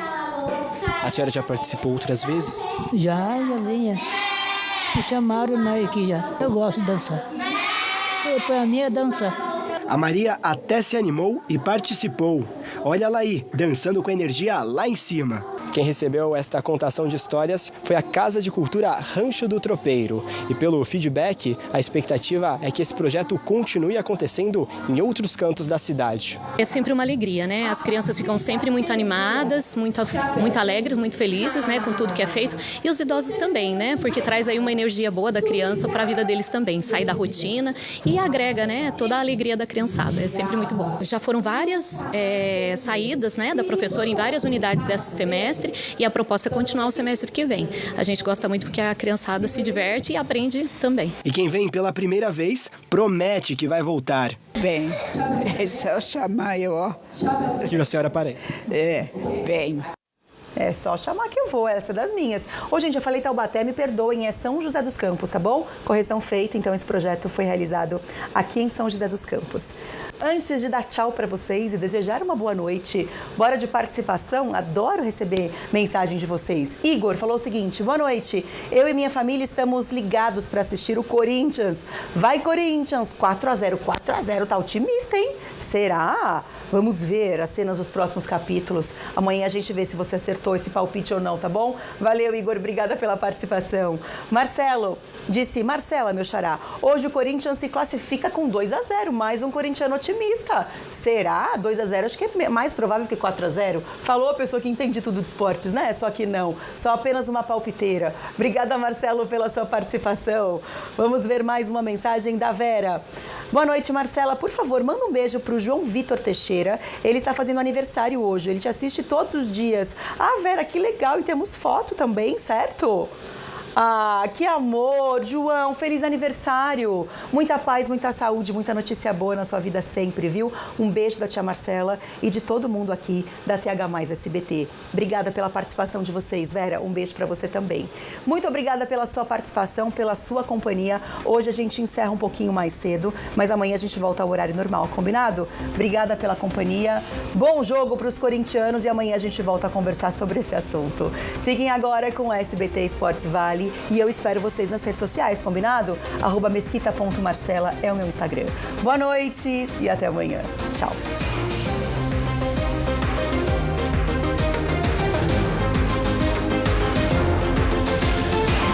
[SPEAKER 27] A senhora já participou outras vezes?
[SPEAKER 13] Já vinha. Me chamaram aqui já. Eu gosto de dançar. Para mim é dançar.
[SPEAKER 27] A Maria até se animou e participou. Olha ela aí, dançando com energia lá em cima. Quem recebeu esta contação de histórias foi a Casa de Cultura Rancho do Tropeiro. E pelo feedback, a expectativa é que esse projeto continue acontecendo em outros cantos da cidade.
[SPEAKER 9] É sempre uma alegria, né? As crianças ficam sempre muito animadas, muito alegres, muito felizes, né? Com tudo que é feito. E os idosos também, né? Porque traz aí uma energia boa da criança para a vida deles também. Sai da rotina e agrega, né? Toda a alegria da criançada. É sempre muito bom. Já foram várias saídas, né? Da professora em várias unidades desse semestre. E a proposta é continuar o semestre que vem. A gente gosta muito porque a criançada se diverte e aprende também.
[SPEAKER 27] E quem vem pela primeira vez promete que vai voltar.
[SPEAKER 11] Bem, é só chamar eu, ó.
[SPEAKER 27] Que a senhora aparece.
[SPEAKER 11] Bem.
[SPEAKER 1] É só chamar que eu vou, essa é das minhas. Ô, gente, eu falei Taubaté, me perdoem, é São José dos Campos, tá bom? Correção feita, então esse projeto foi realizado aqui em São José dos Campos. Antes de dar tchau para vocês e desejar uma boa noite, bora de participação, adoro receber mensagens de vocês. Igor falou o seguinte: boa noite, eu e minha família estamos ligados para assistir o Corinthians. Vai Corinthians, 4-0, 4-0, tá otimista, hein? Será? Vamos ver as cenas dos próximos capítulos. Amanhã a gente vê se você acertou esse palpite ou não, tá bom? Valeu, Igor, obrigada pela participação. Marcelo disse: Marcela, meu xará, hoje o Corinthians se classifica com 2-0, mais um corintiano otimista. Será? 2-0 acho que é mais provável que 4-0. Falou a pessoa que entende tudo de esportes, né? Só que não, só apenas uma palpiteira. Obrigada, Marcelo, pela sua participação. Vamos ver mais uma mensagem da Vera. Boa noite, Marcela. Por favor, manda um beijo pro João Vitor Teixeira. Ele está fazendo aniversário hoje. Ele te assiste todos os dias. Ah, Vera, que legal. E temos foto também, certo? Ah, que amor, João, feliz aniversário. Muita paz, muita saúde, muita notícia boa na sua vida sempre, viu? Um beijo da tia Marcela e de todo mundo aqui da TH+ SBT. Obrigada pela participação de vocês, Vera. Um beijo para você também. Muito obrigada pela sua participação, pela sua companhia. Hoje a gente encerra um pouquinho mais cedo, mas amanhã a gente volta ao horário normal, combinado? Obrigada pela companhia. Bom jogo para os corintianos e amanhã a gente volta a conversar sobre esse assunto. Fiquem agora com o SBT Esportes Vale. E eu espero vocês nas redes sociais, combinado? @mesquita.marcela é o meu Instagram. Boa noite e até amanhã. Tchau.